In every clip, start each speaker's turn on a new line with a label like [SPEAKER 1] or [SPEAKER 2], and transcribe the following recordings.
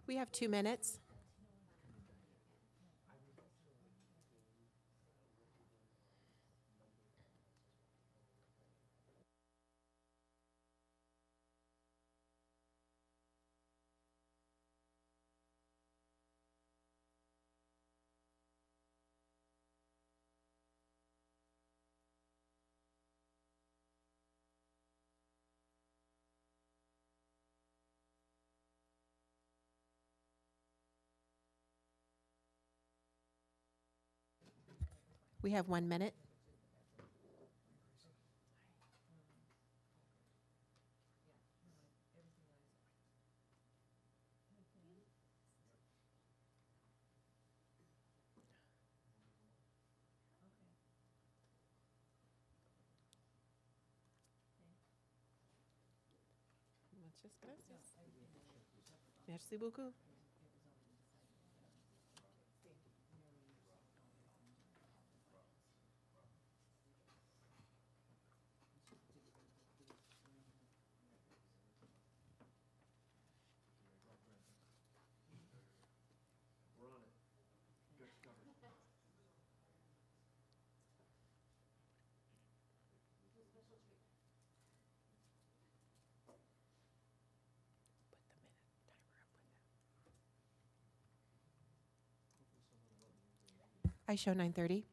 [SPEAKER 1] We have 2 minutes. We have 1 minute. Muchas gracias. Merci beaucoup. I show 9:30.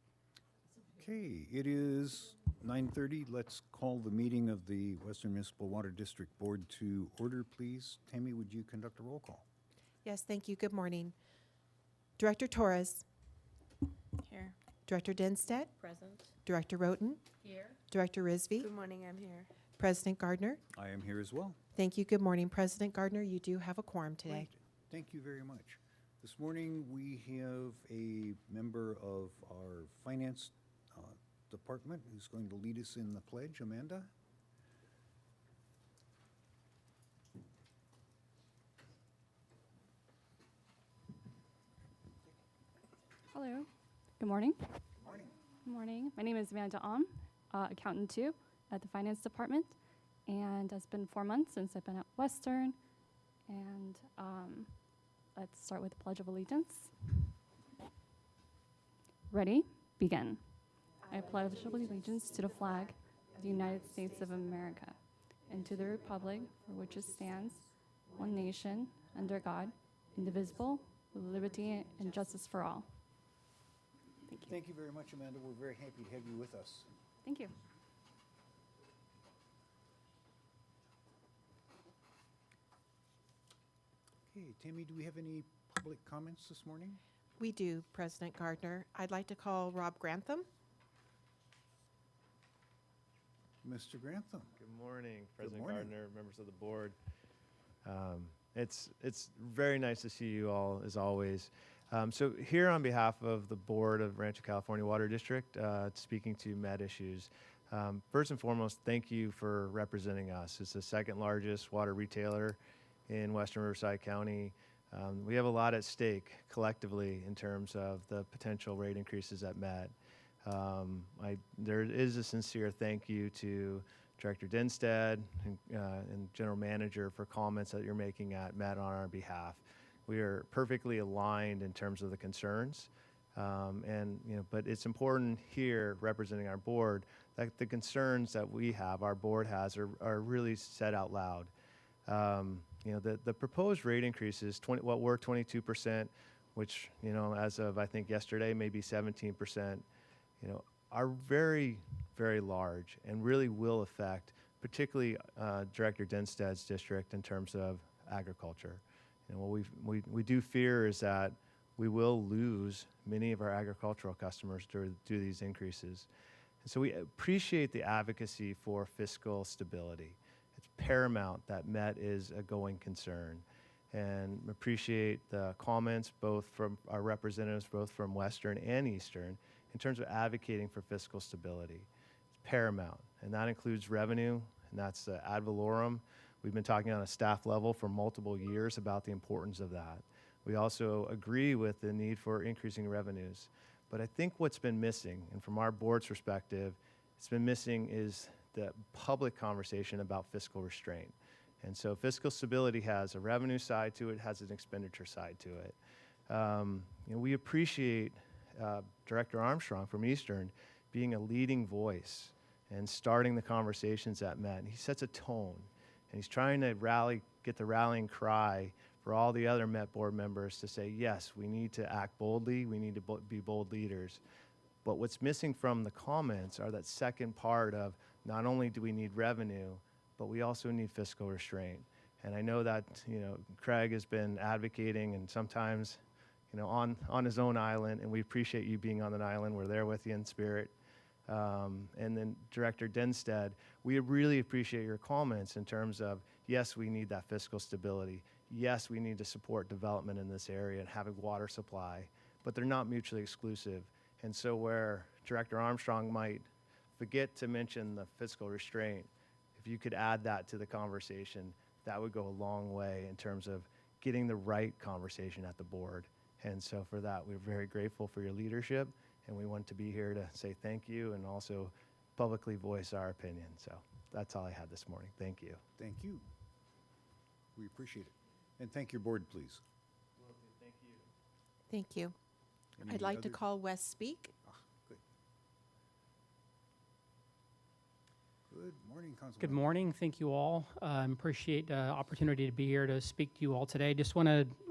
[SPEAKER 2] Okay, it is 9:30. Let's call the meeting of the Western Municipal Water District Board to order, please. Tammy, would you conduct a roll call?
[SPEAKER 1] Yes, thank you. Good morning. Director Torres,
[SPEAKER 3] Here.
[SPEAKER 1] Director Dinstead,
[SPEAKER 3] Present.
[SPEAKER 1] Director Roten,
[SPEAKER 3] Here.
[SPEAKER 1] Director Risby,
[SPEAKER 3] Good morning, I'm here.
[SPEAKER 1] President Gardner.
[SPEAKER 2] I am here as well.
[SPEAKER 1] Thank you. Good morning, President Gardner. You do have a quorum today.
[SPEAKER 2] Great. Thank you very much. This morning, we have a member of our Finance Department who's going to lead us in the pledge. Amanda?
[SPEAKER 4] Hello. Good morning.
[SPEAKER 2] Morning.
[SPEAKER 4] Good morning. My name is Amanda accountant 2 at the Finance Department. And it's been 4 months since I've been at Western. And let's start with the Pledge of Allegiance. Ready? Begin. I pledge allegiance to the flag of the United States of America and to the republic for which it stands, one nation, under God, indivisible, with liberty and justice for all. Thank you.
[SPEAKER 2] Thank you very much, Amanda. We're very happy to have you with us.
[SPEAKER 4] Thank you.
[SPEAKER 2] Okay, Tammy, do we have any public comments this morning?
[SPEAKER 1] We do, President Gardner. I'd like to call Rob Grantham.
[SPEAKER 2] Mr. Grantham?
[SPEAKER 5] Good morning,
[SPEAKER 2] Good
[SPEAKER 5] President
[SPEAKER 2] morning.
[SPEAKER 5] Gardner, members of the board. It's very nice to see you all, as always. So here on behalf of the board of Rancho California Water District, speaking to Met Issues, first and foremost, thank you for representing us. It's the second largest water retailer in Western Riverside County. We have a lot at stake collectively in terms of the potential rate increases at Met. There is a sincere thank you to Director Dinstead and General Manager for comments that you're making at Met on our behalf. We are perfectly aligned in terms of the concerns, but it's important here, representing our board, that the concerns that we have, our board has, are really said out loud. The proposed rate increases, what were 22%, which as of I think yesterday, maybe 17%. Are very, very large and really will affect particularly Director Dinstead's district in terms of agriculture. What we do fear is that we will lose many of our agricultural customers due to these increases. And so we appreciate the advocacy for fiscal stability. It's paramount that Met is a going concern, and appreciate the comments both from our representatives, both from Western and Eastern, in terms of advocating for fiscal stability. It's paramount, and that includes revenue, and that's ad valorem. We've been talking on a staff level for multiple years about the importance of that. We also agree with the need for increasing revenues. But I think what's been missing, and from our board's perspective, it's been missing is the public conversation about fiscal restraint. And so fiscal stability has a revenue side to it, has an expenditure side to it. We appreciate Director Armstrong from Eastern being a leading voice and starting the conversations at Met. And he sets a tone, and he's trying to get the rallying cry for all the other Met board members to say, yes, we need to act boldly, we need to be bold leaders. But what's missing from the comments are that second part of not only do we need revenue, but we also need fiscal restraint. And I know that, Craig has been advocating and sometimes, on his own island, and we appreciate you being on an island. We're there with you in spirit. And then Director Denstead, we really appreciate your comments in terms of, yes, we need that fiscal stability. Yes, we need to support development in this area and having water supply, but they're not mutually exclusive. And so where Director Armstrong might forget to mention the fiscal restraint, if you could add that to the conversation, that would go a long way in terms of getting the right conversation at the board. And so for that, we're very grateful for your leadership, and we want to be here to say thank you and also publicly voice our opinion. So that's all I had this morning. Thank you.
[SPEAKER 2] Thank you. We appreciate it. And thank your board, please.
[SPEAKER 5] Thank you.
[SPEAKER 1] Thank you.
[SPEAKER 2] Any
[SPEAKER 1] I'd like to
[SPEAKER 2] other-
[SPEAKER 1] call Wes Speak.
[SPEAKER 2] Good. Good morning, Councilman.
[SPEAKER 6] Good morning. Thank you all. Appreciate the opportunity to be here to speak to you all today.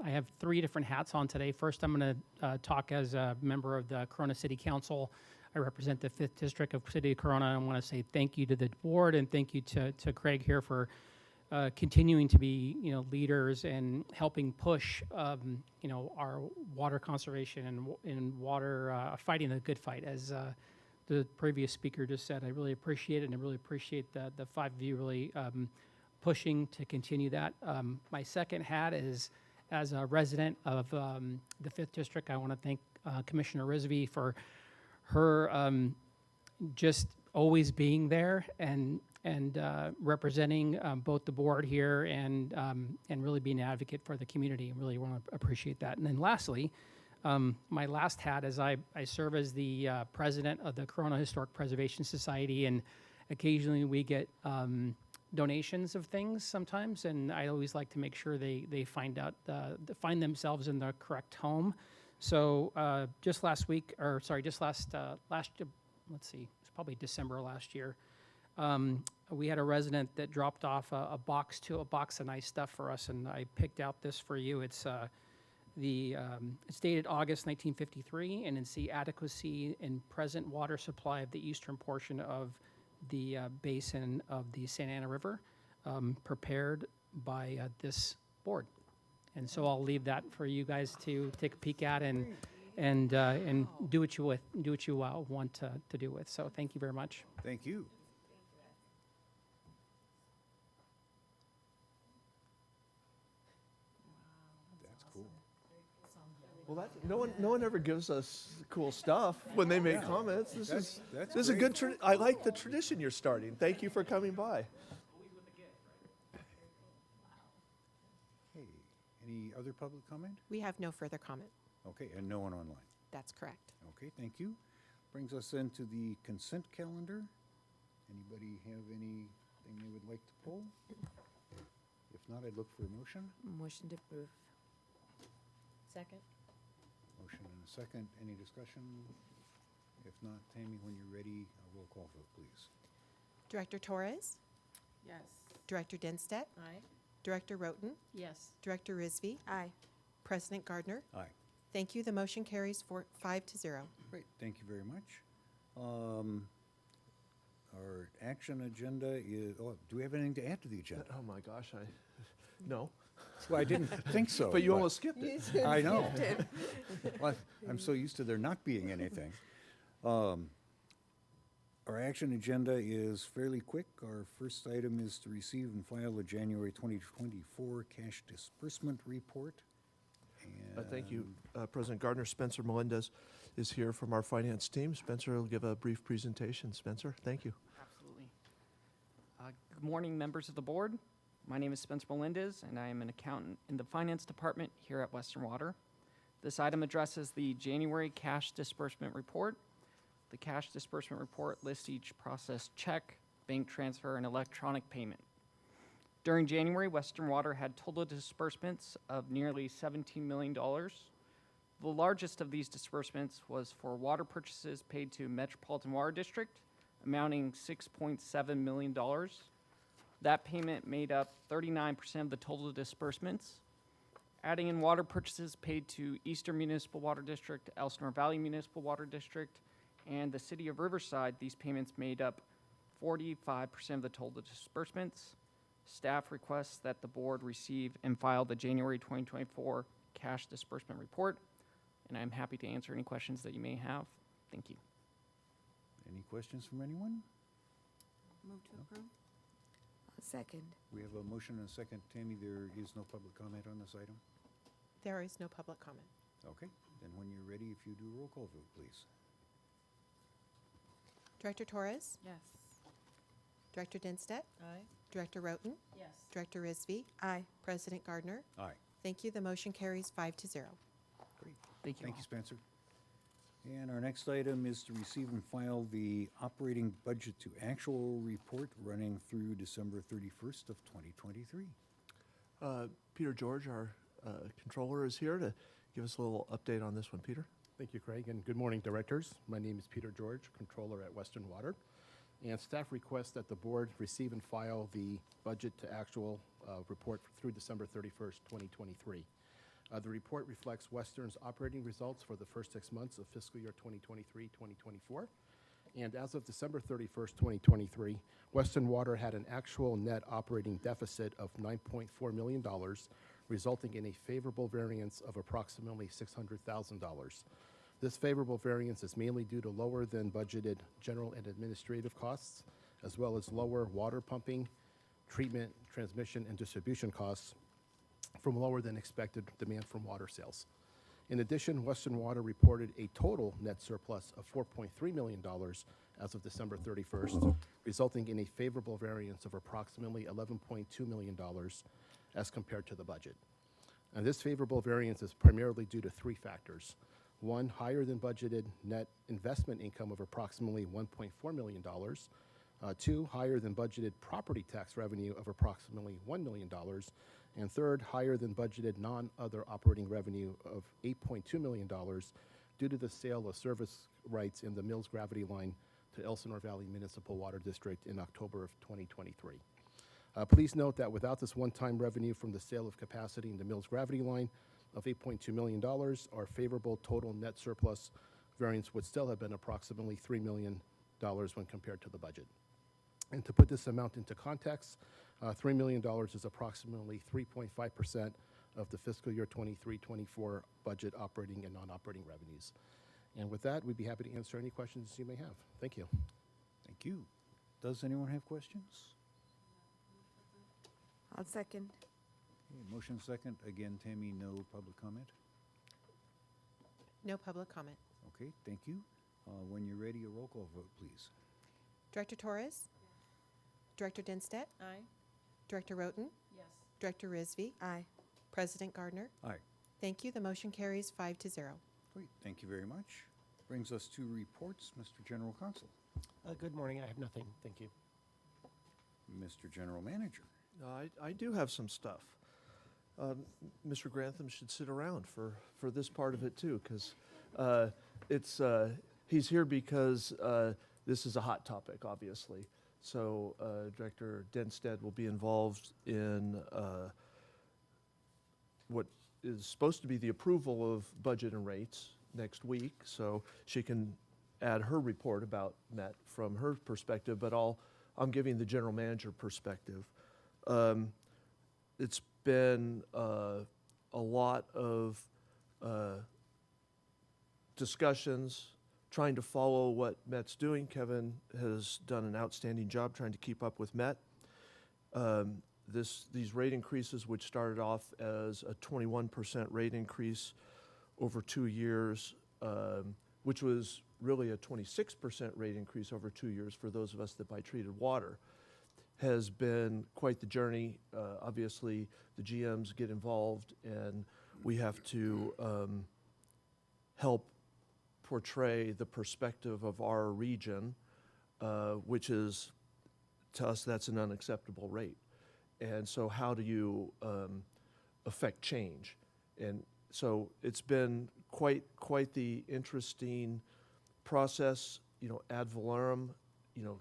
[SPEAKER 6] I have 3 different hats on today. First, I'm going to talk as a member of the Corona City Council. I represent the 5th District of City of Corona. I want to say thank you to the board and thank you to Craig here for continuing to be, leaders and helping push, our water conservation and water, fighting the good fight. As the previous speaker just said, I really appreciate it, and I really appreciate the 5 of you really pushing to continue that. My second hat is as a resident of the 5th District. I want to thank Commissioner Rizvi for her just always being there and representing both the board here and really being an advocate for the community. And really want to appreciate that. And then lastly, my last hat is I serve as the president of the Corona Historic Preservation Society, and occasionally we get donations of things sometimes, and I always like to make sure they find themselves in the correct home. So just last, let's see, it's probably December last year, we had a resident that dropped off a box of nice stuff for us, and I picked out this for you. It's dated August 1953, and it's the adequacy and present water supply of the eastern portion of the basin of the Santa Ana River, prepared by this board. And so I'll leave that for you guys to take a peek at and do what you want to do with. So thank you very much.
[SPEAKER 2] Thank you. That's cool.
[SPEAKER 7] Well, no one ever gives us cool stuff when they make comments. This is a good. I like the tradition you're starting. Thank you for coming by.
[SPEAKER 2] Hey, any other public comment?
[SPEAKER 1] We have no further comment.
[SPEAKER 2] Okay, and no one online.
[SPEAKER 1] That's correct.
[SPEAKER 2] Okay, thank you. Brings us into the consent calendar. Anybody have anything they would like to pull? If not, I'd look for a motion.
[SPEAKER 3] Motion to approve. Second.
[SPEAKER 2] Motion and a second. Any discussion? If not, Tammy, when you're ready, a roll call vote, please.
[SPEAKER 1] Director Torres,
[SPEAKER 3] Yes.
[SPEAKER 1] Director Denstedt,
[SPEAKER 3] Aye.
[SPEAKER 1] Director Roten,
[SPEAKER 3] Yes.
[SPEAKER 1] Director Rizvi,
[SPEAKER 3] Aye.
[SPEAKER 1] President Gardner.
[SPEAKER 2] Aye.
[SPEAKER 1] Thank you. The motion carries 5-0.
[SPEAKER 2] Great, thank you very much. Our action agenda is, do we have anything to add to the agenda?
[SPEAKER 7] Oh my gosh, no.
[SPEAKER 2] Well, I didn't think so.
[SPEAKER 7] But you almost skipped it.
[SPEAKER 2] I know. Well, I'm so used to there not being anything. Our action agenda is fairly quick. Our first item is to receive and file a January 2024 cash disbursement report.
[SPEAKER 7] Thank you, President Gardner. Spencer Melendez is here from our finance team. Spencer will give a brief presentation. Spencer, thank you.
[SPEAKER 8] Absolutely. Good morning, members of the board. My name is Spencer Melendez, and I am an accountant in the finance department here at Western Water. This item addresses the January cash disbursement report. The cash disbursement report lists each processed check, bank transfer, and electronic payment. During January, Western Water had total disbursements of nearly $17 million. The largest of these disbursements was for water purchases paid to Metropolitan Water District, amounting $6.7 million. That payment made up 39% of the total disbursements. Adding in water purchases paid to Eastern Municipal Water District, Elsinore Valley Municipal Water District, and the City of Riverside, these payments made up 45% of the total disbursements. Staff requests that the board receive and file the January 2024 cash disbursement report, and I'm happy to answer any questions that you may have. Thank you.
[SPEAKER 2] Any questions from anyone?
[SPEAKER 3] Move to approve?
[SPEAKER 9] Second.
[SPEAKER 2] We have a motion and a second. Tammy, there is no public comment on this item?
[SPEAKER 1] There is no public comment.
[SPEAKER 2] Okay, then when you're ready, if you do a roll call vote, please.
[SPEAKER 1] Director Torres?
[SPEAKER 3] Yes.
[SPEAKER 1] Director Dinstedt?
[SPEAKER 3] Aye.
[SPEAKER 1] Director Roten?
[SPEAKER 3] Yes.
[SPEAKER 1] Director Risby?
[SPEAKER 9] Aye.
[SPEAKER 1] President Gardner?
[SPEAKER 2] Aye.
[SPEAKER 1] Thank you. The motion carries 5-0.
[SPEAKER 2] Great.
[SPEAKER 8] Thank you.
[SPEAKER 2] Thank
[SPEAKER 8] all.
[SPEAKER 2] you, Spencer. And our next item is to receive and file the operating budget to actual report running through December 31st of 2023.
[SPEAKER 7] Peter George, our controller, is here to give us a little update on this one. Peter?
[SPEAKER 10] Thank you, Craig, and good morning, directors. My name is Peter George, Controller at Western Water, and staff requests that the board receive and file the budget to actual report through December 31st, 2023. The report reflects Western's operating results for the first 6 months of fiscal year 2023-2024. And as of December 31st, 2023, Western Water had an actual net operating deficit of $9.4 million, resulting in a favorable variance of approximately $600,000. This favorable variance is mainly due to lower than budgeted general and administrative costs, as well as lower water pumping, treatment, transmission, and distribution costs from lower than expected demand from water sales. In addition, Western Water reported a total net surplus of $4.3 million as of December 31st, resulting in a favorable variance of approximately $11.2 million as compared to the budget. And this favorable variance is primarily due to three factors. One, higher than budgeted net investment income of approximately $1.4 million. Two, higher than budgeted property tax revenue of approximately $1 million. And third, higher than budgeted non-other operating revenue of $8.2 million due to the sale of service rights in the Mills Gravity Line to Elsinore Valley Municipal Water District in October of 2023. Please note that without this one-time revenue from the sale of capacity in the Mills Gravity Line of $8.2 million, our favorable total net surplus variance would still have been approximately $3 million when compared to the budget. And to put this amount into context, $3 million is approximately 3.5% of the fiscal year 23-24 budget operating and non-operating revenues. And with that, we'd be happy to answer any questions you may have. Thank you.
[SPEAKER 2] Thank you. Does anyone have questions?
[SPEAKER 9] I'll second.
[SPEAKER 2] Okay, motion second. Again, Tammy, no public comment?
[SPEAKER 1] No public comment.
[SPEAKER 2] Okay, thank you. When you're ready, a roll call vote, please.
[SPEAKER 1] Director Torres? Director Dinstedt?
[SPEAKER 3] Aye.
[SPEAKER 1] Director Roten?
[SPEAKER 3] Yes.
[SPEAKER 1] Director Risby?
[SPEAKER 9] Aye.
[SPEAKER 1] President Gardner?
[SPEAKER 2] Aye.
[SPEAKER 1] Thank you. The motion carries 5-0.
[SPEAKER 2] Great, thank you very much. Brings us to reports. Mr. General Counsel.
[SPEAKER 11] Good morning. I have nothing. Thank you.
[SPEAKER 2] Mr. General Manager.
[SPEAKER 7] I do have some stuff. Mr. Grantham should sit around for this part of it too, because he's here because this is a hot topic, obviously. So Director Dinstedt will be involved in what is supposed to be the approval of budget and rates next week, so she can add her report about MET from her perspective, but I'm giving the general manager perspective. It's been a lot of discussions, trying to follow what MET's doing. Kevin has done an outstanding job trying to keep up with MET. These rate increases, which started off as a 21% rate increase over 2 years, which was really a 26% rate increase over 2 years for those of us that buy treated water, has been quite the journey. Obviously, the GMs get involved, and we have to help portray the perspective of our region, which is, to us, that's an unacceptable rate. And so how do you affect change? And so it's been quite the interesting process, ad valorem,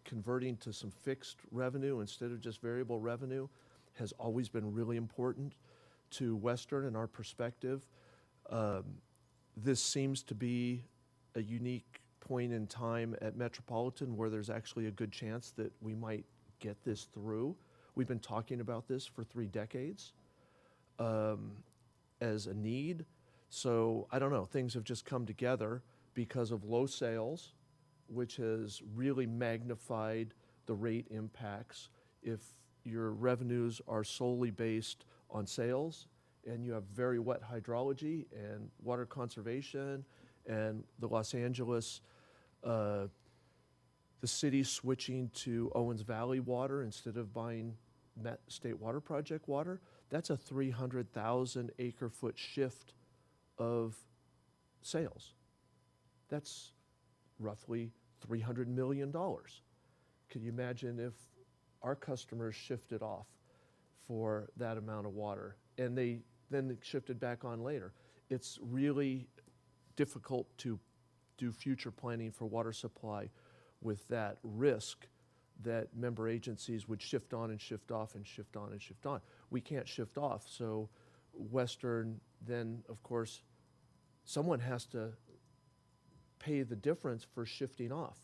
[SPEAKER 7] converting to some fixed revenue instead of just variable revenue has always been really important to Western and our perspective. This seems to be a unique point in time at Metropolitan where there's actually a good chance that we might get this through. We've been talking about this for 3 decades as a need. So I don't know, things have just come together because of low sales, which has really magnified the rate impacts. If your revenues are solely based on sales and you have very wet hydrology and water conservation and the Los Angeles, the city switching to Owens Valley water instead of buying Met State Water Project water, that's a 300,000 acre foot shift of sales. That's roughly $300 million. Can you imagine if our customers shifted off for that amount of water and they then shifted back on later? It's really difficult to do future planning for water supply with that risk that member agencies would shift on and shift off and shift on and shift on. We can't shift off, so Western then, of course, someone has to pay the difference for shifting off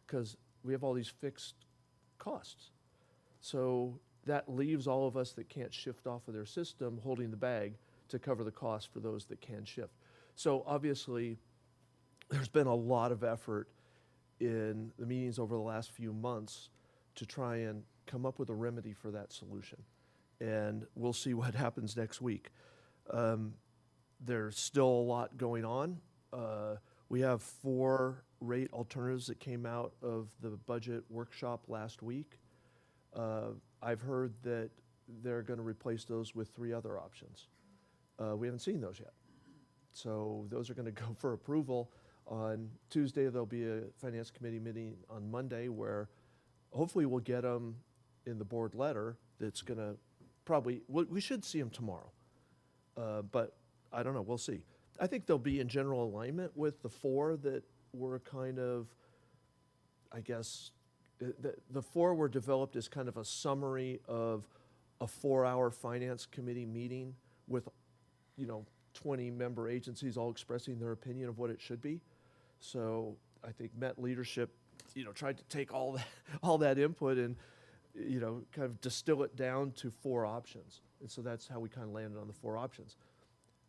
[SPEAKER 7] because we have all these fixed costs. So that leaves all of us that can't shift off of their system holding the bag to cover the cost for those that can shift. So obviously, there's been a lot of effort in the meetings over the last few months to try and come up with a remedy for that solution. And we'll see what happens next week. There's still a lot going on. We have 4 rate alternatives that came out of the budget workshop last week. I've heard that they're going to replace those with 3 other options. We haven't seen those yet. So those are going to go for approval on Tuesday. There'll be a Finance Committee meeting on Monday where hopefully we'll get them in the board letter. That's going to probably, we should see them tomorrow. But I don't know, we'll see. I think they'll be in general alignment with the 4 that were kind of, I guess, the 4 were developed as kind of a summary of a 4-hour Finance Committee meeting with, 20 member agencies all expressing their opinion of what it should be. So I think Met leadership, tried to take all that input and, kind of distill it down to 4 options. And so that's how we kind of landed on the 4 options.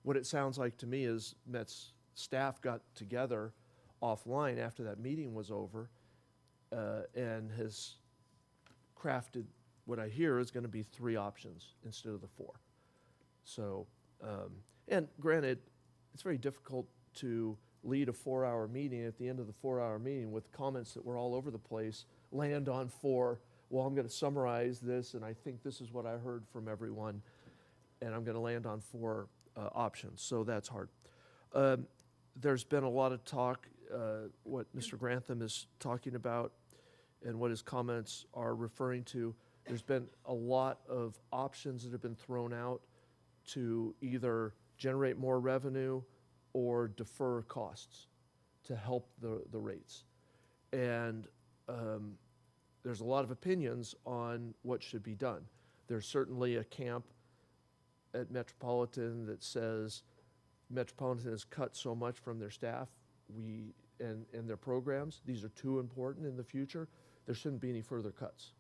[SPEAKER 7] What it sounds like to me is Met's staff got together offline after that meeting was over and has crafted what I hear is going to be 3 options instead of the 4. So, and granted, it's very difficult to lead a 4-hour meeting at the end of the 4-hour meeting with comments that were all over the place, land on 4. Well, I'm going to summarize this, and I think this is what I heard from everyone, and I'm going to land on 4 options. So that's hard. There's been a lot of talk, what Mr. Grantham is talking about and what his comments are referring to. There's been a lot of options that have been thrown out to either generate more revenue or defer costs to help the rates. And there's a lot of opinions on what should be done. There's certainly a camp at Metropolitan that says Metropolitan has cut so much from their staff and their programs. These are too important in the future. There shouldn't be any further cuts.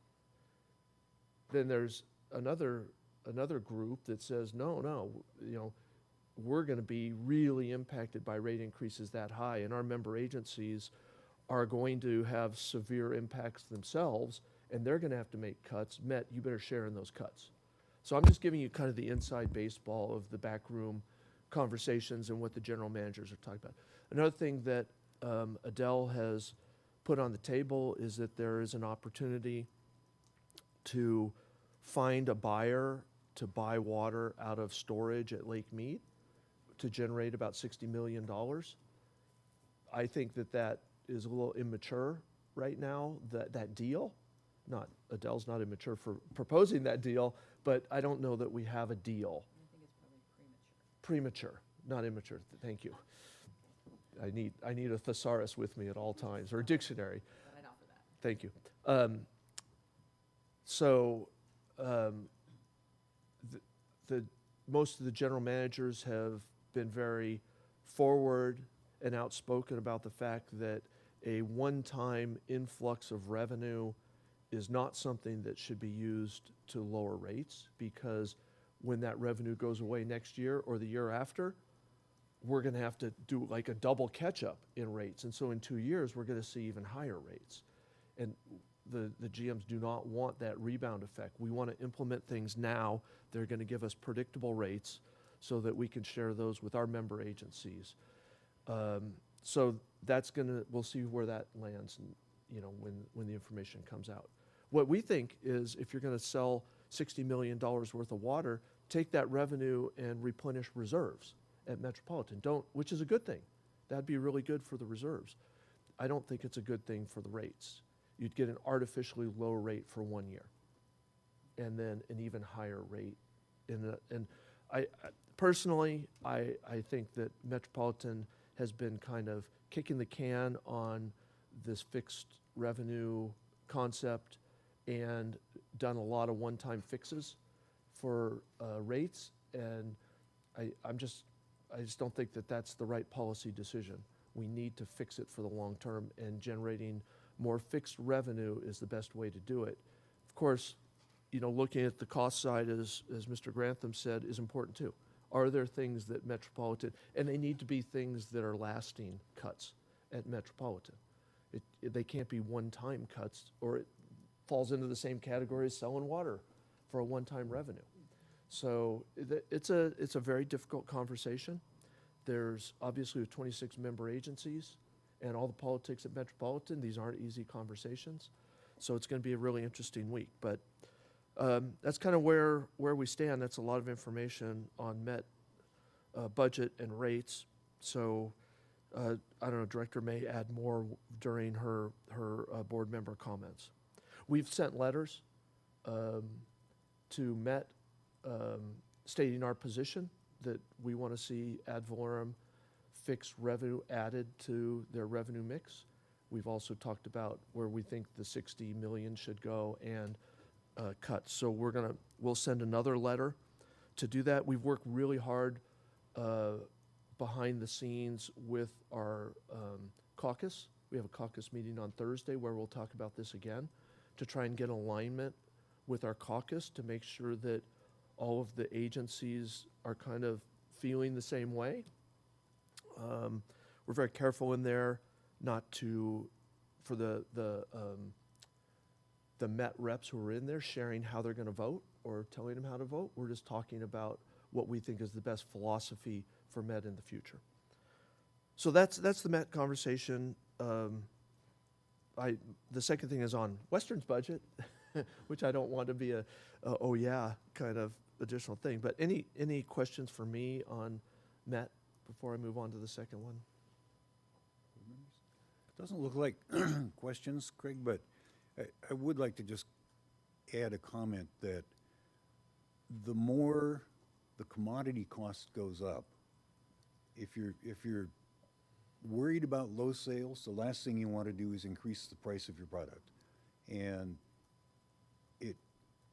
[SPEAKER 7] Then there's another group that says, no, we're going to be really impacted by rate increases that high, and our member agencies are going to have severe impacts themselves, and they're going to have to make cuts. Met, you better share in those cuts. So I'm just giving you kind of the inside baseball of the backroom conversations and what the general managers are talking about. Another thing that Adele has put on the table is that there is an opportunity to find a buyer to buy water out of storage at Lake Mead to generate about $60 million. I think that is a little immature right now, that deal. not, Adele's not immature for proposing that deal, but I don't know that we have a deal.
[SPEAKER 3] I think it's probably
[SPEAKER 7] Premature, not immature, thank you. I need a thesaurus with me at all times, or a dictionary.
[SPEAKER 3] but I'd offer that.
[SPEAKER 7] Thank you. The most of the general managers have been very forward and outspoken about the fact that a one-time influx of revenue is not something that should be used to lower rates, because when that revenue goes away next year or the year after, we're going to have to do like a double catch-up in rates. And so in 2 years, we're going to see even higher rates. And the GMs do not want that rebound effect. We want to implement things now. They're going to give us predictable rates so that we can share those with our member agencies. So that's we'll see where that lands, and, you know, when the information comes out. What we think is, if you're going to sell $60 million worth of water, take that revenue and replenish reserves at Metropolitan. Which is a good thing. That'd be really good for the reserves. I don't think it's a good thing for the rates. You'd get an artificially low rate for 1 year, and then an even higher rate. And I personally, I think that Metropolitan has been kind of kicking the can on this fixed revenue concept and done a lot of one-time fixes for rates, and I just don't think that that's the right policy decision. We need to fix it for the long term, and generating more fixed revenue is the best way to do it. Of course, you know, looking at the cost side, as Mr. Grantham said, is important too. Are there things that Metropolitan, and they need to be things that are lasting cuts at Metropolitan. They can't be one-time cuts, or it falls into the same category as selling water for a one-time revenue. So it's a very difficult conversation. There's obviously 26 member agencies and all the politics at Metropolitan. These aren't easy conversations. So it's going to be a really interesting week. But that's kind of where we stand. That's a lot of information on Met budget and rates. So I don't know, Director may add more during her board member comments. We've sent letters to Met stating our position that we want to see ad valorem fixed revenue added to their revenue mix. We've also talked about where we think the 60 million should go and cut. So we'll send another letter to do that. We've worked really hard behind the scenes with our caucus. We have a caucus meeting on Thursday where we'll talk about this again, to try and get alignment with our caucus to make sure that all of the agencies are kind of feeling the same way. We're very careful in there not to, for the Met reps who are in there, sharing how they're going to vote or telling them how to vote. We're just talking about what we think is the best philosophy for Met in the future. So that's the Met conversation. The second thing is on Western's budget, which I don't want to be a oh yeah kind of additional thing. But any questions for me on Met before I move on to the second one?
[SPEAKER 2] It doesn't look like questions, Craig, but I would like to just add a comment that the more the commodity cost goes up, if you're worried about low sales, the last thing you want to do is increase the price of your product. And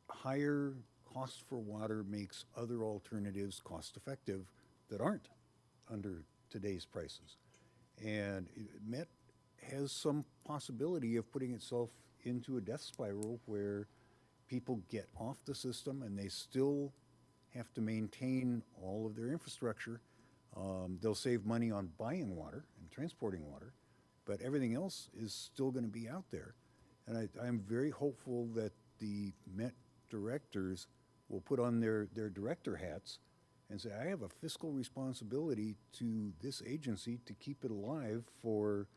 [SPEAKER 2] higher cost for water makes other alternatives cost effective that aren't under today's prices. And Met has some possibility of putting itself into a death spiral where people get off the system and they still have to maintain all of their infrastructure. They'll save money on buying water and transporting water, but everything else is still going to be out there. And I'm very hopeful that the Met directors will put on their director hats and say, I have a fiscal responsibility to this agency to keep it alive for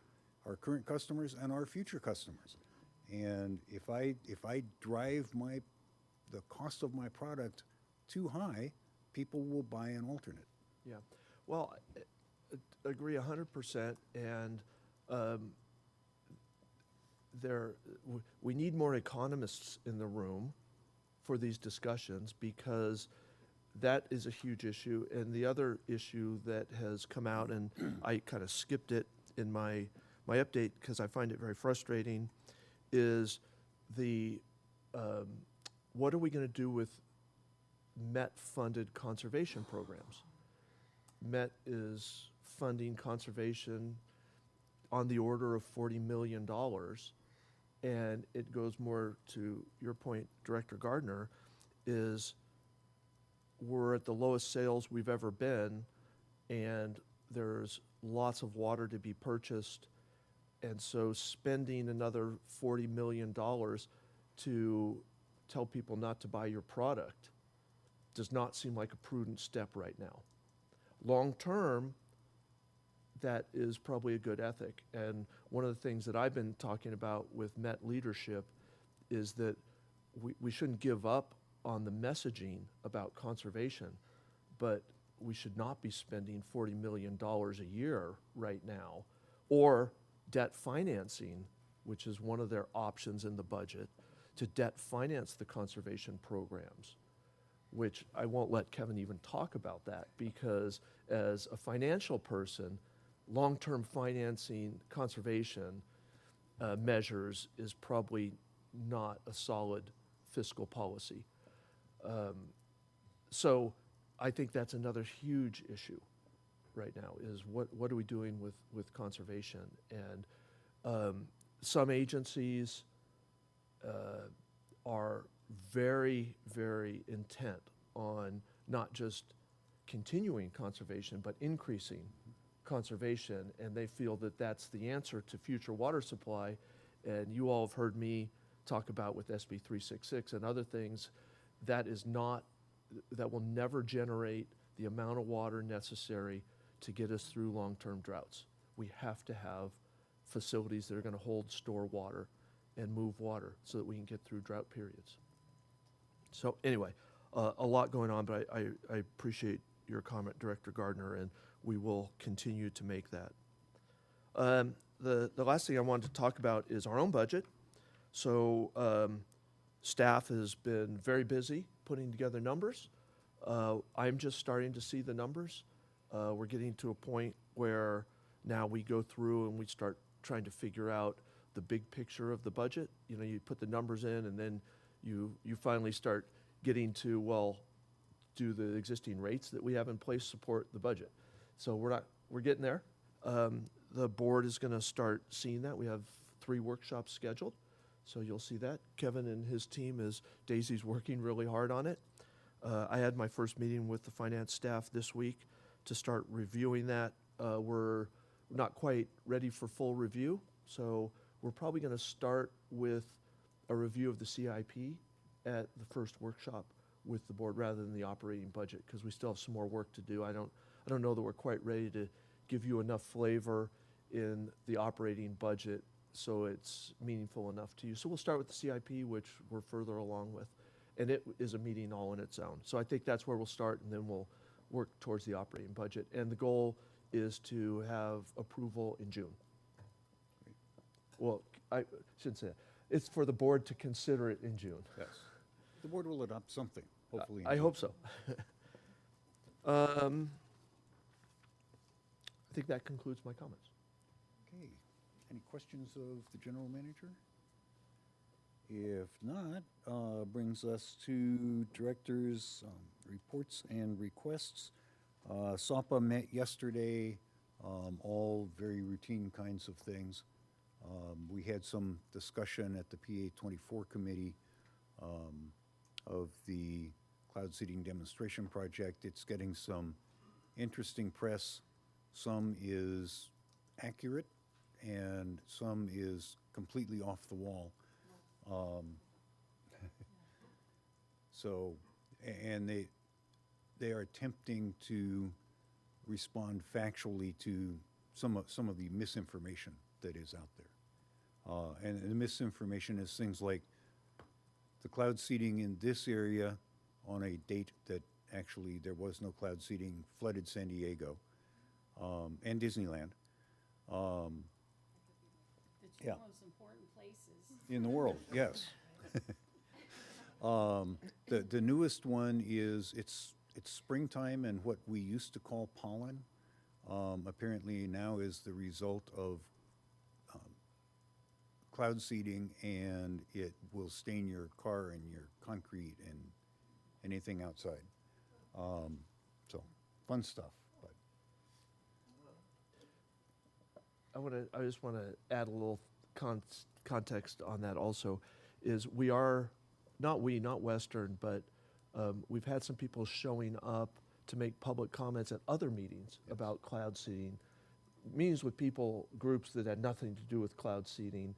[SPEAKER 2] our current customers and our future customers. And if I drive the cost of my product too high, people will buy an alternate.
[SPEAKER 7] Yeah. Well, I agree 100%. And we need more economists in the room for these discussions, because that is a huge issue. And the other issue that has come out, and I kind of skipped it in my update because I find it very frustrating, is what are we going to do with MET-funded conservation programs? MET is funding conservation on the order of $40 million. And it goes more to your point, Director Gardner, is we're at the lowest sales we've ever been, and there's lots of water to be purchased. And so spending another $40 million to tell people not to buy your product does not seem like a prudent step right now. Long term, that is probably a good ethic. And one of the things that I've been talking about with Met leadership is that we shouldn't give up on the messaging about conservation, but we should not be spending $40 million a year right now, or debt financing, which is one of their options in the budget, to debt finance the conservation programs, which I won't let Kevin even talk about that, because as a financial person, long-term financing conservation measures is probably not a solid fiscal policy. So I think that's another huge issue right now, is what are we doing with conservation? And some agencies are very, very intent on not just continuing conservation, but increasing conservation, and they feel that that's the answer to future water supply. And you all have heard me talk about with SB 366 and other things, that will never generate the amount of water necessary to get us through long-term droughts. We have to have facilities that are going to hold, store water, and move water so that we can get through drought periods. So anyway, a lot going on, but I appreciate your comment, Director Gardner, and we will continue to make that. The last thing I wanted to talk about is our own budget. So staff has been very busy putting together numbers. I'm just starting to see the numbers. We're getting to a point where now we go through and we start trying to figure out the big picture of the budget. You know, you put the numbers in, and then you finally start getting to, well, do the existing rates that we have in place support the budget? So we're getting there. The board is going to start seeing that. We have 3 workshops scheduled, so you'll see that. Kevin and his team, Daisy's working really hard on it. I had my first meeting with the finance staff this week to start reviewing that. We're not quite ready for full review, so we're probably going to start with a review of the CIP at the first workshop with the board rather than the operating budget, because we still have some more work to do. I don't know that we're quite ready to give you enough flavor in the operating budget so it's meaningful enough to you. So we'll start with the CIP, which we're further along with, and it is a meeting all in its own. So I think that's where we'll start, and then we'll work towards the operating budget. And the goal is to have approval in June. Well, I shouldn't say that. It's for the board to consider it in June.
[SPEAKER 2] Yes. The board will adopt something, hopefully.
[SPEAKER 7] I hope so. I think that concludes my comments.
[SPEAKER 2] Okay. Any questions of the general manager? If not, brings us to directors' reports and requests. SAPA met yesterday, all very routine kinds of things. We had some discussion at the PA 24 committee of the cloud seeding demonstration project. It's getting some interesting press. Some is accurate and some is completely off the wall. And they are attempting to respond factually to some of the misinformation that is out there. And the misinformation is things like the cloud seeding in this area on a date that actually there was no cloud seeding flooded San Diego and Disneyland. Yeah.
[SPEAKER 3] Most important places.
[SPEAKER 2] In the world, yes. The newest one is, it's springtime, and what we used to call pollen, apparently now is the result of cloud seeding, and it will stain your car and your concrete and anything outside. So, fun stuff, but.
[SPEAKER 7] I just want to add a little context on that also, is not Western, but we've had some people showing up to make public comments at other meetings about cloud seeding, meetings with groups that had nothing to do with cloud seeding.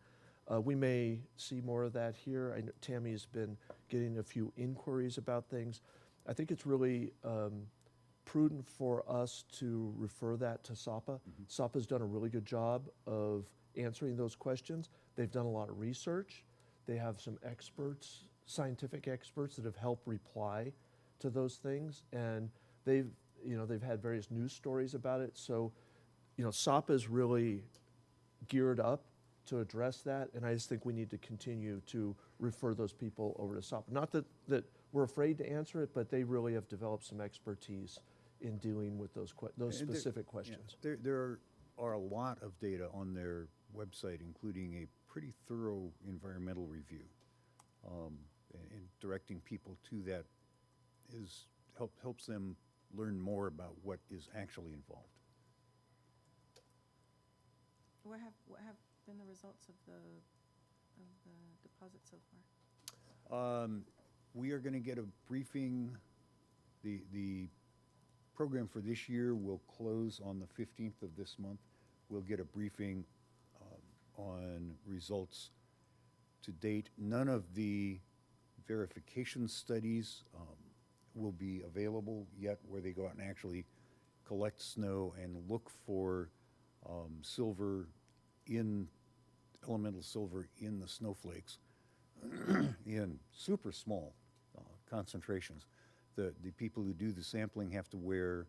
[SPEAKER 7] We may see more of that here. I know Tammy's been getting a few inquiries about things. I think it's really prudent for us to refer that to SAPA. SAPA's done a really good job of answering those questions. They've done a lot of research. They have some experts, scientific experts, that have helped reply to those things, and they've had various news stories about it. So, SAPA is really geared up to address that, and I just think we need to continue to refer those people over to SAPA. Not that we're afraid to answer it, but they really have developed some expertise in dealing with those specific questions.
[SPEAKER 2] Yeah, there are a lot of data on their website, including a pretty thorough environmental review. And directing people to that helps them learn more about what is actually involved.
[SPEAKER 3] What have been the results of the deposit so far?
[SPEAKER 2] We are going to get a briefing. The program for this year will close on the 15th of this month. We'll get a briefing on results to date. None of the verification studies will be available yet, where they go out and actually collect snow and look for elemental silver in the snowflakes in super small concentrations. The people who do the sampling have to wear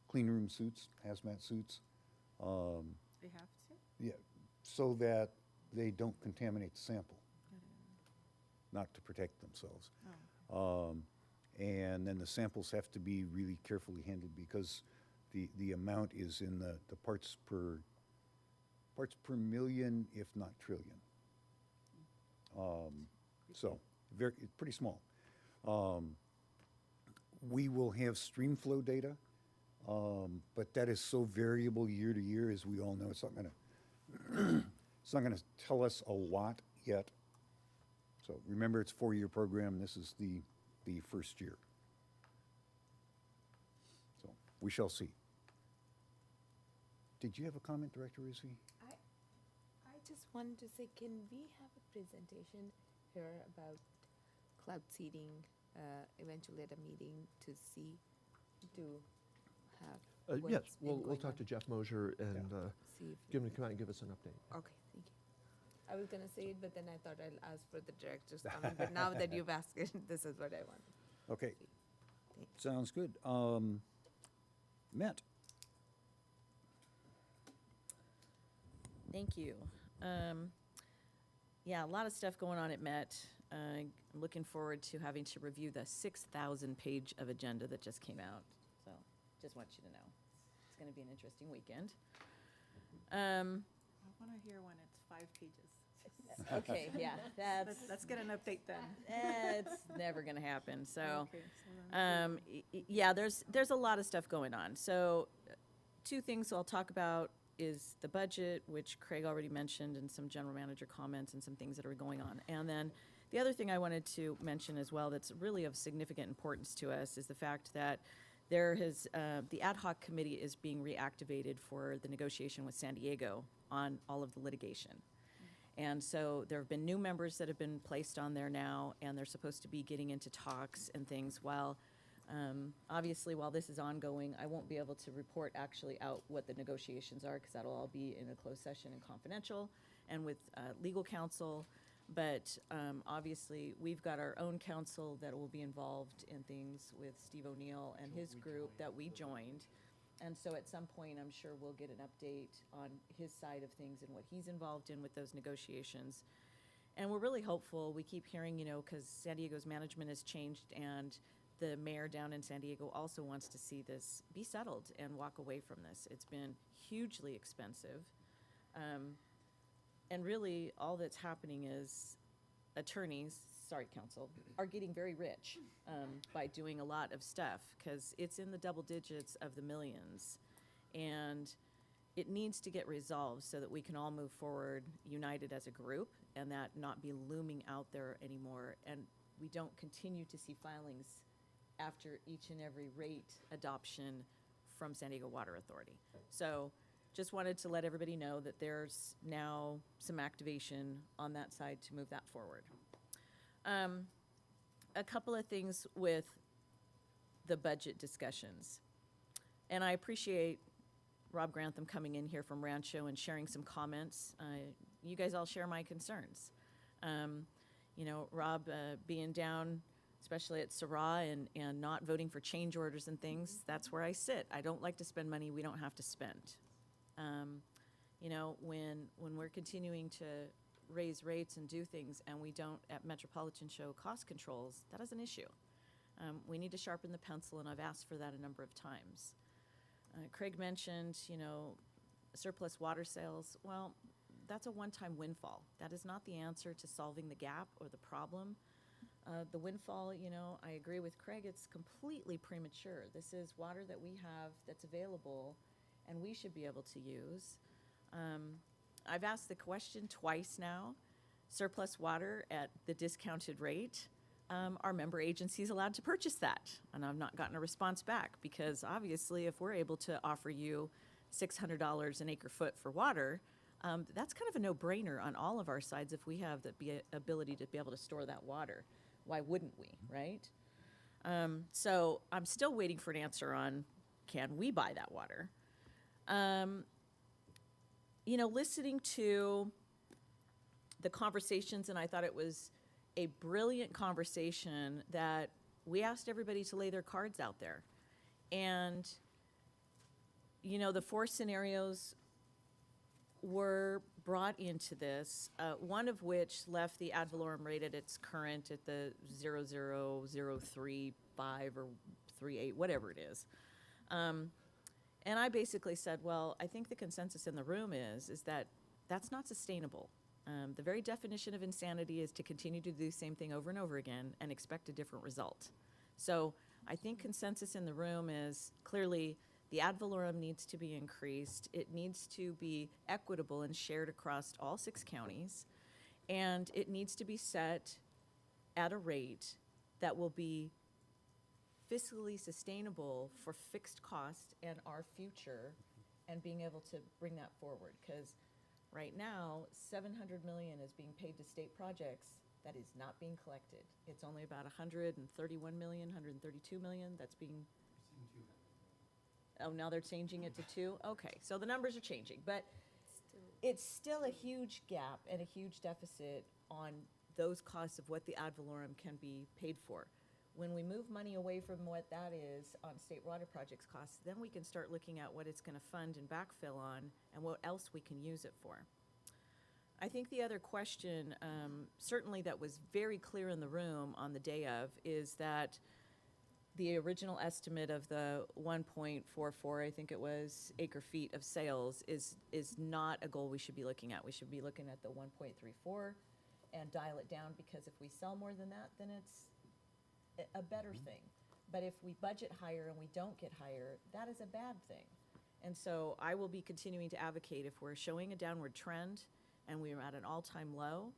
[SPEAKER 2] clean room suits, hazmat suits.
[SPEAKER 3] They have to?
[SPEAKER 2] Yeah, so that they don't contaminate the sample, not to protect themselves.
[SPEAKER 3] Oh.
[SPEAKER 2] And then the samples have to be really carefully handled, because the amount is in the parts per million, if not trillion. So pretty small. We will have stream flow data, but that is so variable year to year, as we all know. It's not going to tell us a lot yet. So remember, it's a 4-year program. This is the first year. So we shall see. Did you have a comment, Director Rizzi?
[SPEAKER 9] I just wanted to say, can we have a presentation here about cloud seeding eventually at a meeting to have
[SPEAKER 7] Yes,
[SPEAKER 9] what's been
[SPEAKER 7] we'll
[SPEAKER 9] going
[SPEAKER 7] talk
[SPEAKER 9] on?
[SPEAKER 7] to Jeff Mosier and
[SPEAKER 9] See if
[SPEAKER 7] give him to come out and give us an update.
[SPEAKER 9] Okay, thank you. I was gonna say it, but then I thought I'll ask for the director's comment, but now that you've asked it, this is what I wanted.
[SPEAKER 2] Okay,
[SPEAKER 9] Thanks.
[SPEAKER 2] sounds good. Matt?
[SPEAKER 12] Thank you. Yeah, a lot of stuff going on at Met. I'm looking forward to having to review the 6,000 page of agenda that just came out. So just want you to know. It's going to be an interesting weekend.
[SPEAKER 3] I want to hear when it's 5 pages.
[SPEAKER 12] Okay, yeah,
[SPEAKER 3] Let's get an update then.
[SPEAKER 12] it's never going to happen. So,
[SPEAKER 3] Okay, so then-
[SPEAKER 12] yeah, there's a lot of stuff going on. So, 2 things I'll talk about is the budget, which Craig already mentioned, and some general manager comments and some things that are going on. And then the other thing I wanted to mention as well that's really of significant importance to us is the fact that the ad hoc committee is being reactivated for the negotiation with San Diego on all of the litigation. And so there have been new members that have been placed on there now, and they're supposed to be getting into talks and things. Obviously, while this is ongoing, I won't be able to report actually out what the negotiations are, because that'll all be in a closed session and confidential and with legal counsel. But obviously, we've got our own counsel that will be involved in things with Steve O'Neill and his group that we joined. And so at some point, I'm sure we'll get an update on his side of things and what he's involved in with those negotiations. And we're really hopeful. We keep hearing, because San Diego's management has changed, and the mayor down in San Diego also wants to see this be settled and walk away from this. It's been hugely expensive. And really, all that's happening is attorneys, council, are getting very rich by doing a lot of stuff, because it's in the double digits of the millions. And it needs to get resolved so that we can all move forward united as a group and that not be looming out there anymore. And we don't continue to see filings after each and every rate adoption from San Diego Water Authority. So just wanted to let everybody know that there's now some activation on that side to move that forward. A couple of things with the budget discussions. And I appreciate Rob Grantham coming in here from Rancho and sharing some comments. You guys all share my concerns. Rob being down, especially at Sarah, and not voting for change orders and things, that's where I sit. I don't like to spend money we don't have to spend. When we're continuing to raise rates and do things and we don't at Metropolitan show cost controls, that is an issue. We need to sharpen the pencil, and I've asked for that a number of times. Craig mentioned, surplus water sales. Well, that's a one-time windfall. That is not the answer to solving the gap or the problem. The windfall, I agree with Craig, it's completely premature. This is water that we have that's available and we should be able to use. I've asked the question twice now, surplus water at the discounted rate. Are member agencies allowed to purchase that? And I've not gotten a response back, because obviously if we're able to offer you $600 an acre foot for water, that's kind of a no-brainer on all of our sides if we have the ability to be able to store that water. Why wouldn't we, right? So I'm still waiting for an answer on, can we buy that water? Listening to the conversations, and I thought it was a brilliant conversation that we asked everybody to lay their cards out there. And, the 4 scenarios were brought into this, one of which left the ad valorem rate at its current at the 0.0035 or 38, whatever it is. And I basically said, well, I think the consensus in the room is that that's not sustainable. The very definition of insanity is to continue to do the same thing over and over again and expect a different result. So I think consensus in the room is clearly the ad valorem needs to be increased. It needs to be equitable and shared across all 6 counties. And it needs to be set at a rate that will be fiscally sustainable for fixed cost and our future, and being able to bring that forward. Because right now, $700 million is being paid to state projects that is not being collected. It's only about $131 million, $132 million that's being. Oh, now they're changing it to 2? Okay, so the numbers are changing, but it's still a huge gap and a huge deficit on those costs of what the ad valorem can be paid for. When we move money away from what that is on state water projects costs, then we can start looking at what it's going to fund and backfill on and what else we can use it for. I think the other question, certainly that was very clear in the room on the day of, is that the original estimate of the 1.44, I think it was, acre feet of sales is not a goal we should be looking at. We should be looking at the 1.34 and dial it down, because if we sell more than that, then it's a better thing. But if we budget higher and we don't get higher, that is a bad thing. And so I will be continuing to advocate, if we're showing a downward trend and we are at an all-time low,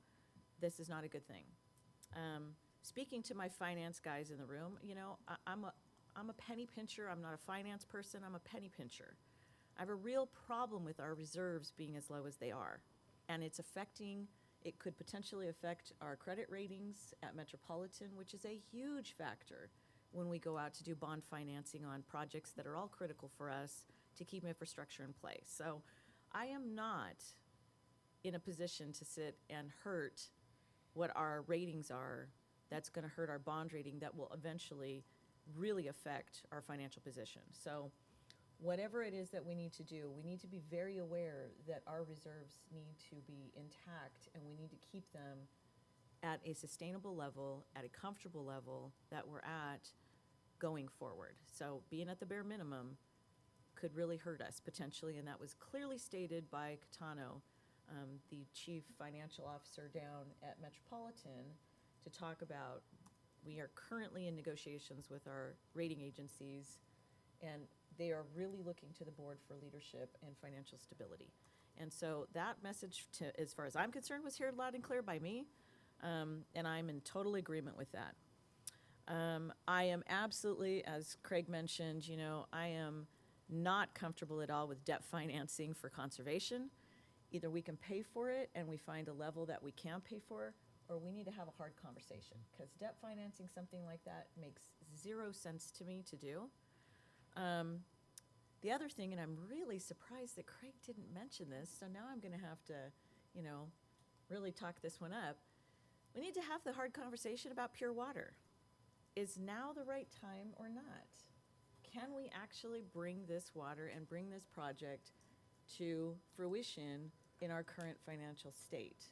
[SPEAKER 12] this is not a good thing. Speaking to my finance guys in the room, I'm a penny pincher. I'm not a finance person. I'm a penny pincher. I have a real problem with our reserves being as low as they are. And it could potentially affect our credit ratings at Metropolitan, which is a huge factor when we go out to do bond financing on projects that are all critical for us to keep infrastructure in place. So I am not in a position to sit and hurt what our ratings are. That's going to hurt our bond rating, that will eventually really affect our financial position. So whatever it is that we need to do, we need to be very aware that our reserves need to be intact, and we need to keep them at a sustainable level, at a comfortable level that we're at going forward. So being at the bare minimum could really hurt us potentially, and that was clearly stated by Catano, the chief financial officer down at Metropolitan, to talk about, we are currently in negotiations with our rating agencies, and they are really looking to the board for leadership and financial stability. And so that message, to, as far as I'm concerned, was heard loud and clear by me, and I'm in total agreement with that. I am absolutely, as Craig mentioned, you know, I am not comfortable at all with debt financing for conservation. Either we can pay for it and we find a level that we can pay for, or we need to have a hard conversation, because debt financing something like that makes zero sense to me to do. The other thing, and I'm really surprised that Craig didn't mention this, so now I'm gonna have to, you know, really talk this one up. We need to have the hard conversation about pure water. Is now the right time or not? Can we actually bring this water and bring this project to fruition in our current financial state?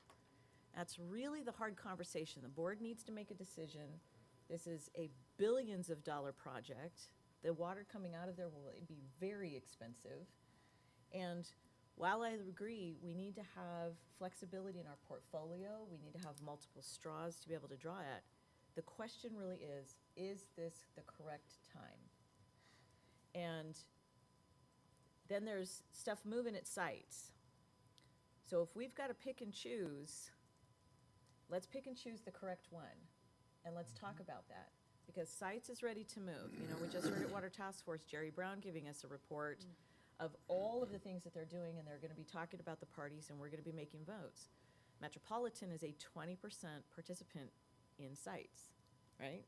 [SPEAKER 12] That's really the hard conversation. The board needs to make a decision. This is a billions of dollar project. The water coming out of there will be very expensive. And while I agree we need to have flexibility in our portfolio, we need to have multiple straws to be able to draw at, the question really is this the correct time? And then there's stuff moving at sites. So if we've got to pick and choose, let's pick and choose the correct one. And let's talk about that. Because sites is ready to move. You know, we just heard at Water Task Force, Jerry Brown giving us a report of all of the things that they're doing, and they're going to be talking about the parties, and we're going to be making votes. Metropolitan is a 20% participant in sites, right?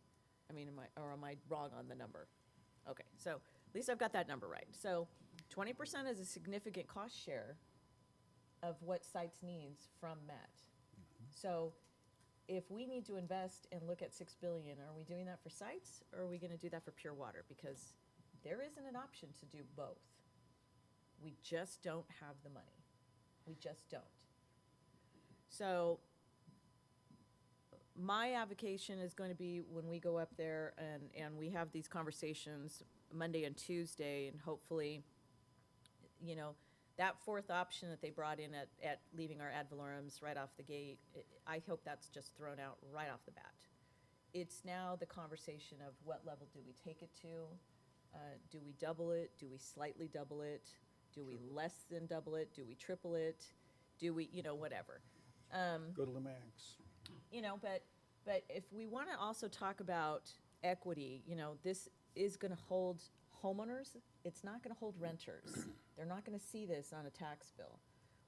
[SPEAKER 12] I mean, am I wrong on the number? Okay, so at least I've got that number right. So 20% is a significant cost share of what sites needs from Met. So if we need to invest and look at $6 billion, are we doing that for sites, or are we going to do that for pure water? Because there isn't an option to do both. We just don't have the money. We just don't. So my avocation is going to be when we go up there and we have these conversations Monday and Tuesday, and hopefully, you know, that fourth option that they brought in at leaving our ad valorums right off the gate, I hope that's just thrown out right off the bat. It's now the conversation of what level do we take it to? Do we double it? Do we slightly double it? Do we less than double it? Do we triple it? Do we, you know, whatever.
[SPEAKER 2] Go to the max.
[SPEAKER 12] You know, but if we want to also talk about equity, you know, this is going to hold homeowners. It's not going to hold renters. They're not going to see this on a tax bill.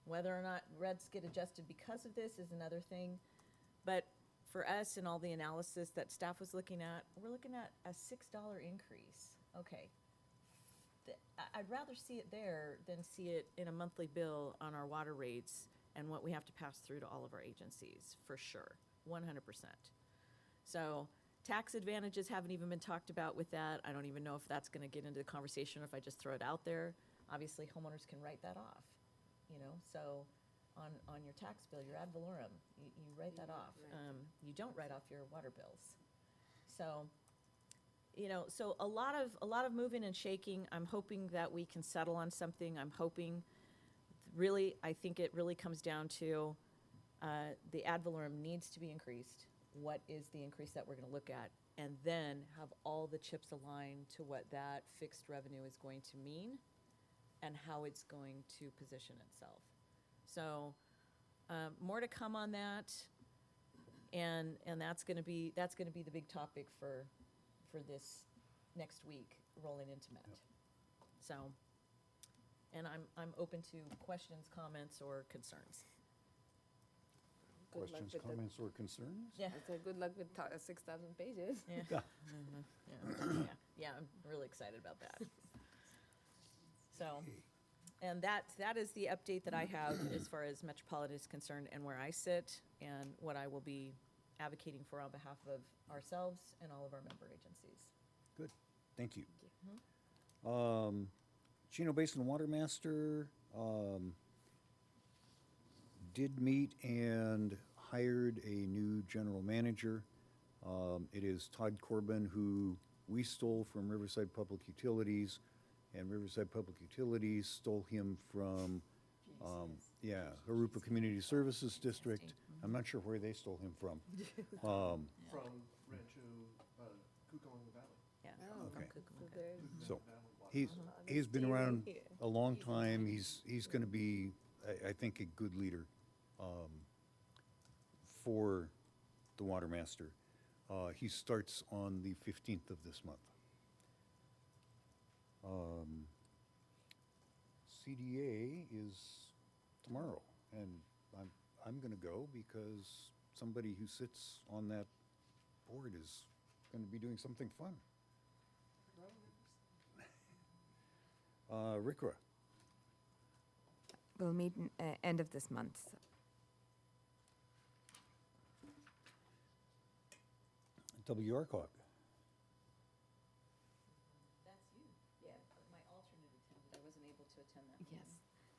[SPEAKER 12] Whether or not rents get adjusted because of this is another thing. But for us and all the analysis that staff was looking at, we're looking at a $6 increase. Okay. I'd rather see it there than see it in a monthly bill on our water rates and what we have to pass through to all of our agencies, for sure, 100%. So tax advantages haven't even been talked about with that. I don't even know if that's going to get into the conversation or if I just throw it out there. Obviously, homeowners can write that off, you know, so on your tax bill, your ad valorem, you write that off. You don't write off your water bills. So, you know, so a lot of moving and shaking. I'm hoping that we can settle on something. I'm hoping, really, I think it really comes down to the ad valorem needs to be increased. What is the increase that we're going to look at? And then have all the chips aligned to what that fixed revenue is going to mean and how it's going to position itself. So more to come on that, and that's going to be the big topic for this next week rolling into Met.
[SPEAKER 2] Yep.
[SPEAKER 12] So, and I'm open to questions, comments, or concerns.
[SPEAKER 9] Good luck
[SPEAKER 2] Questions,
[SPEAKER 9] with the-
[SPEAKER 2] comments, or concerns?
[SPEAKER 12] Yeah.
[SPEAKER 9] So good luck with 6,000 pages.
[SPEAKER 12] Yeah. Yeah, I'm really excited about that. So, and that is the update that I have as far as Metropolitan is concerned and where I sit and what I will be advocating for on behalf of ourselves and all of our member agencies.
[SPEAKER 2] Good, thank you. Chino Basin Water Master did meet and hired a new general manager. It is Todd Corbin, who we stole from Riverside Public Utilities, and Riverside Public Utilities stole him from, Harupa Community Services District. I'm not sure where they stole him from.
[SPEAKER 7] From Rancho, Cucamonga Valley.
[SPEAKER 12] Yeah.
[SPEAKER 9] Oh,
[SPEAKER 2] Okay.
[SPEAKER 9] so
[SPEAKER 2] So he's been around a long time. He's going to be, I think, a good leader for the Water Master. He starts on the 15th of this month. CDA is tomorrow, and I'm going to go because somebody who sits on that board is going to be doing something fun. RCRA.
[SPEAKER 9] We'll meet end of this month. So.
[SPEAKER 2] WRCOG.
[SPEAKER 12] That's you. Yeah, my alternate attended. I wasn't able to attend that.
[SPEAKER 9] Yes.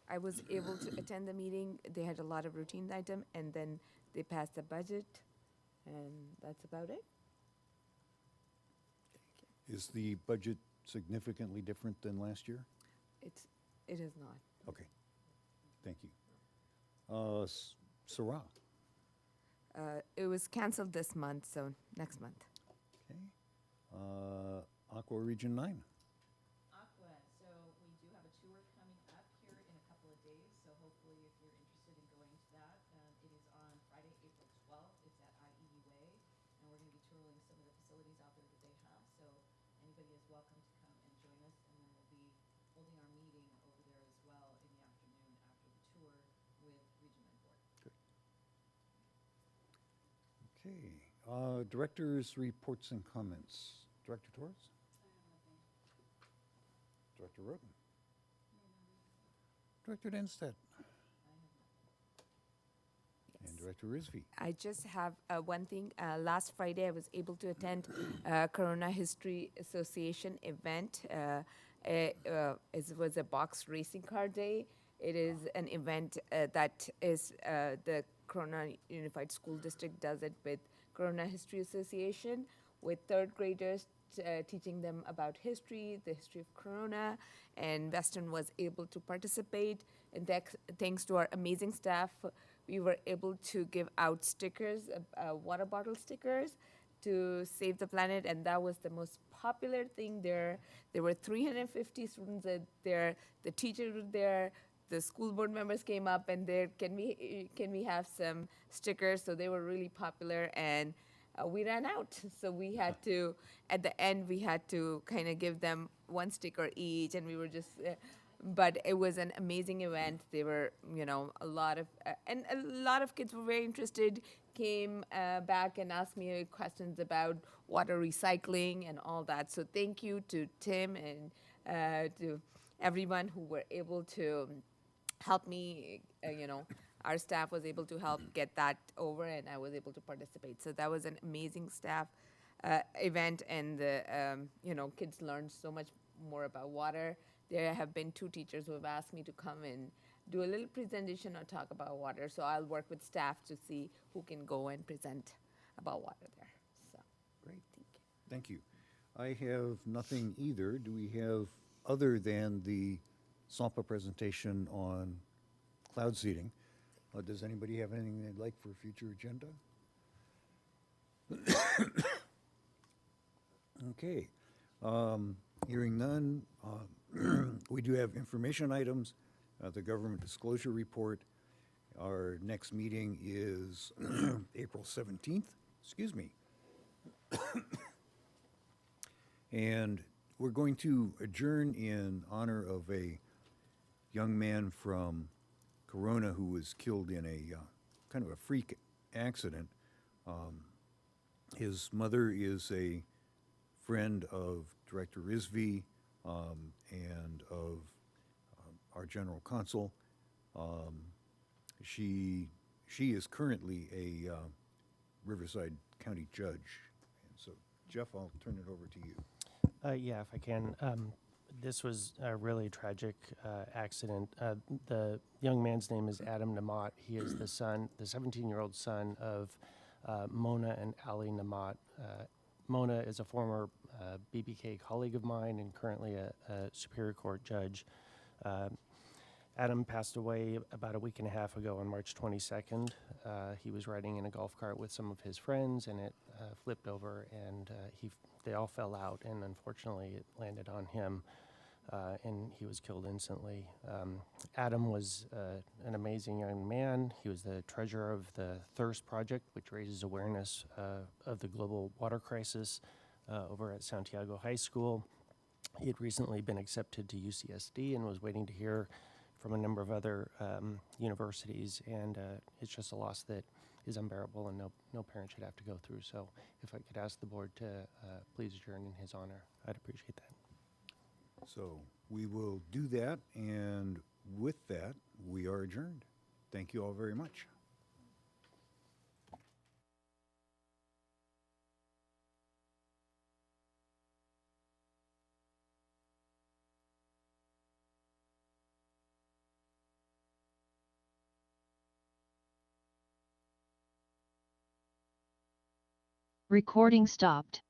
[SPEAKER 9] I was able to attend the meeting. They had a lot of routine item, and then they passed the budget, and that's about it.
[SPEAKER 2] Is the budget significantly different than last year?
[SPEAKER 9] It is not.
[SPEAKER 2] Okay, thank you. Sarah.
[SPEAKER 9] It was canceled this month, so next month.
[SPEAKER 2] Okay. Aqua Region 9.
[SPEAKER 12] Aqua, so we do have a tour coming up here in a couple of days, so hopefully if you're interested in going to that, it is on Friday, April 12th. It's at IEU Way, and we're going to be touring some of the facilities out there that they have, so anybody is welcome to come and join us, and then we'll be holding our meeting over there as well in the afternoon after the tour with Region 9 Board.
[SPEAKER 2] Okay. Directors' reports and comments. Director Torres? Director Roten? Director Denstedt? And Director Rizvi?
[SPEAKER 9] I just have one thing. Last Friday, I was able to attend Corona History Association event. It was a box racing car day. It is an event that is the Corona Unified School District does it with Corona History Association with third graders, teaching them about history, the history of Corona, and Western was able to participate. And thanks to our amazing staff, we were able to give out stickers, water bottle stickers, to save the planet, and that was the most popular thing there. There were 350 students there. The teachers were there. The school board members came up and there, can we have some stickers? So they were really popular, and we ran out. So we had to, at the end, we had to kind of give them one sticker each, and we were just, but it was an amazing event. They were, a lot of, and a lot of kids were very interested, came back and asked me questions about water recycling and all that. So thank you to Tim and to everyone who were able to help me, our staff was able to help get that over, and I was able to participate. So that was an amazing staff event, and the kids learned so much more about water. There have been 2 teachers who have asked me to come and do a little presentation or talk about water. So I'll work with staff to see who can go and present about water there. So
[SPEAKER 2] Great.
[SPEAKER 9] thank you.
[SPEAKER 2] Thank you. I have nothing either. Do we have, other than the SALPA presentation on cloud seeding, does anybody have anything they'd like for a future agenda? Okay. Hearing none, we do have information items, the government disclosure report. Our next meeting is April 17th, excuse me. And we're going to adjourn in honor of a young man from Corona who was killed in a kind of a freak accident. His mother is a friend of Director Rizvi and of our general counsel. She is currently a Riverside County judge. And so, Jeff, I'll turn it over to you.
[SPEAKER 11] Yeah, if I can. This was a really tragic accident. The young man's name is Adam Namat. He is the 17-year-old son of Mona and Ali Namat. Mona is a former BBK colleague of mine and currently a Superior Court judge. Adam passed away about a week and a half ago on March 22nd. He was riding in a golf cart with some of his friends, and it flipped over, and they all fell out, and unfortunately it landed on him, and he was killed instantly. Adam was an amazing young man. He was the treasurer of the Thirst Project, which raises awareness of the global water crisis over at Santiago High School. He had recently been accepted to UCSD and was waiting to hear from a number of other universities, and it's just a loss that is unbearable and no parent should have to go through. So if I could ask the board to please adjourn in his honor, I'd appreciate that.
[SPEAKER 2] So we will do that, and with that, we are adjourned. Thank you all very much.
[SPEAKER 13] Recording stopped.